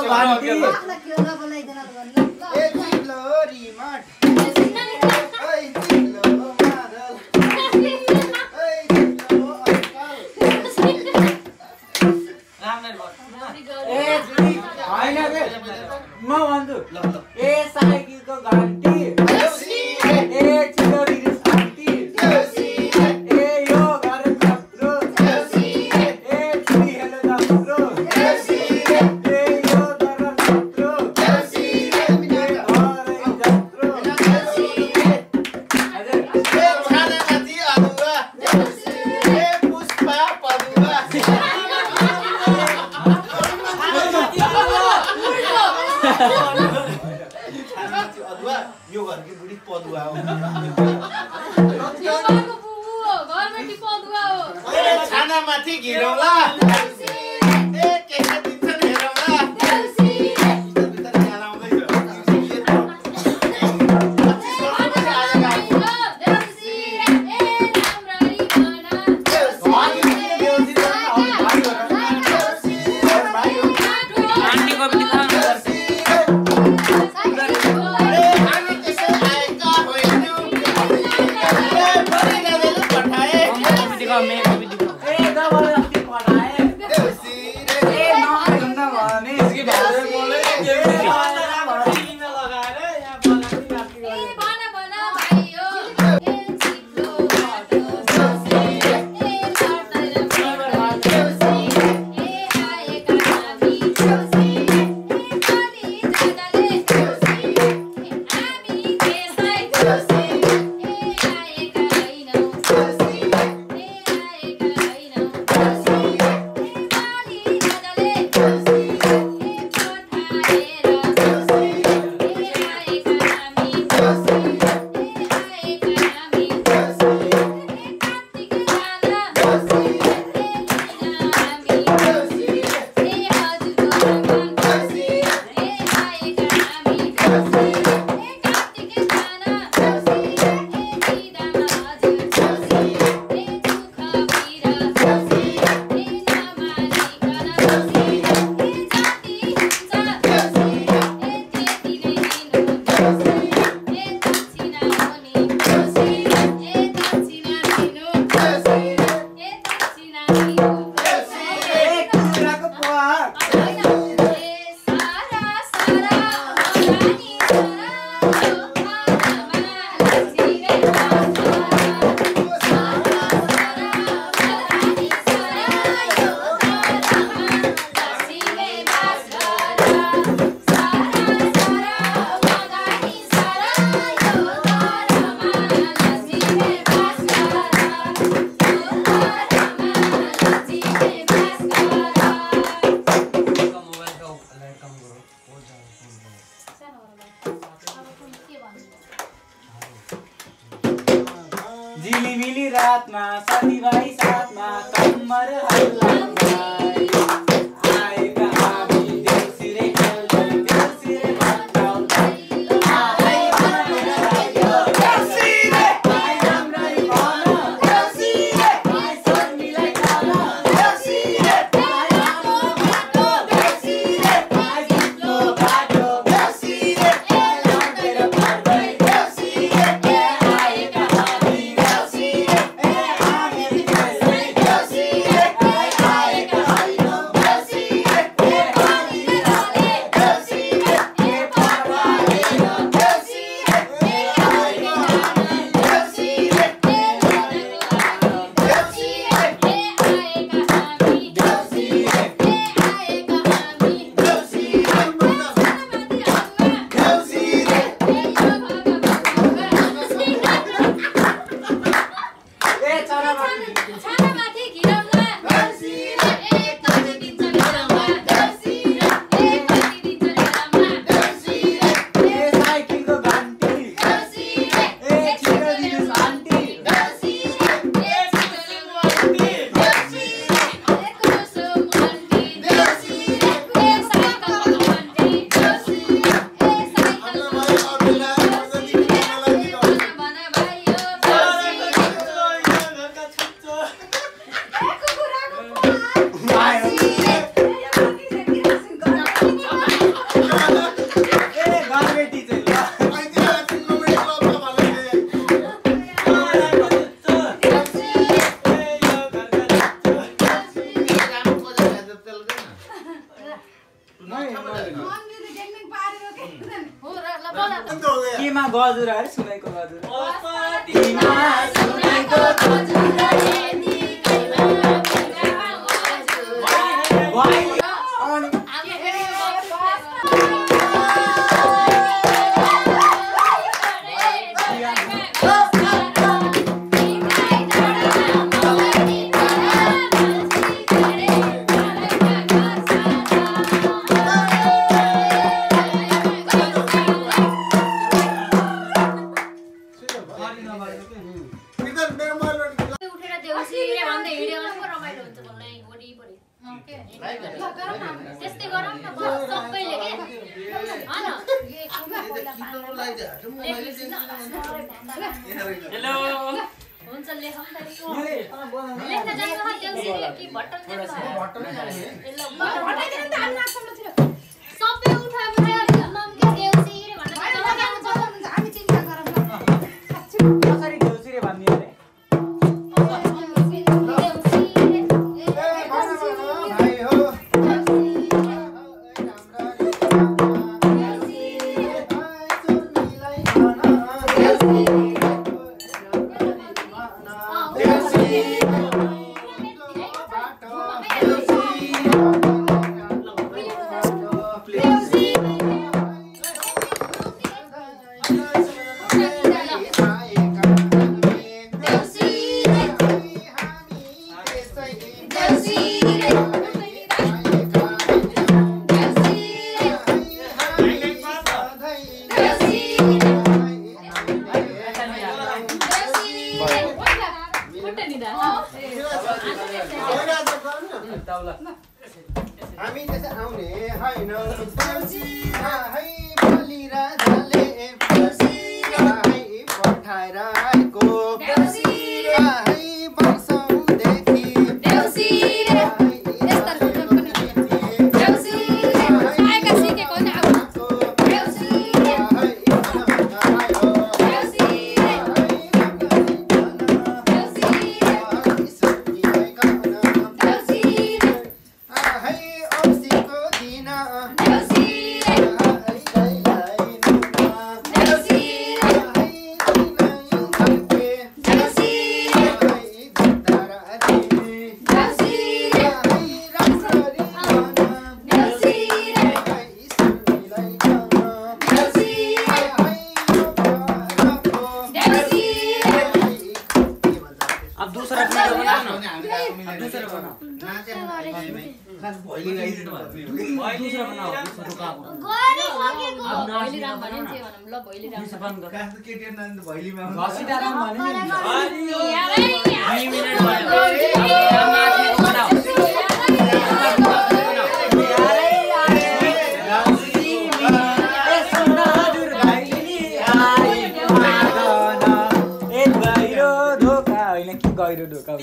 घन्टी ए चिलो रिमोट ओइ चिलो मादल ओइ चिलो ए होइन रे म भन्छु ए साइकलको घन्टी ए चिलो रिस घन्टी ए यो घर खत्रो ए चुरी हेलो खत्रो ए यो घर खत्रो यो घरकी बुढी पदुवा हो छानामाथि घिरौला ए केही दिन्छन् हेरौला झिलिमिली रातमा साथीभाइ साथमा कम्मर हल्लाउँदै आएका हामी देउसिरे खेल्दै देउसिरे भत्काउँदै आइ भनेर लाग्यो देउसिरे आइ राम्ररी भन देउसिरे आइ शर्मिलाई खान देउसिरे आइ आमा बाटो देउसिरे आइ जित्लो बाटो देउसिरे आइ लडेर पर्दै देउसिरे आएका हामी देउसिरे ए हामी देउसिरे आइ आइ केमा गजुर अरे सुनाइको गजुर त्यस्तै गरौँ न सबैले के हेलो हुन्छ लेखौँ त लेख्न जानु हो देउसी कि भट्टन सबै उठायो भने मम्मी देउसी रे भन्न हामी चिन्ता गरौँ ल कसरी देउसी रे भन्ने अरे हामी त्यसै आउने होइन देउसी है बलिराजाले देउसी है पठाएर आएको देउसी है वर्षौंदेखि देउसी यस्ता पनि देउसी आएका सिकेको नि अब देउसी है आयो देउसी अब दूसरा वीडियो बनाओ ना दूसरा बनाओ दूसरा बनाओ दूसरा अब भैली राम भने चाहिँ भनौँ ल भैली राम घसीटा राम भने नि यारै 2 मिनेट भयो अब माथिको बनाओ गहिरो ढोका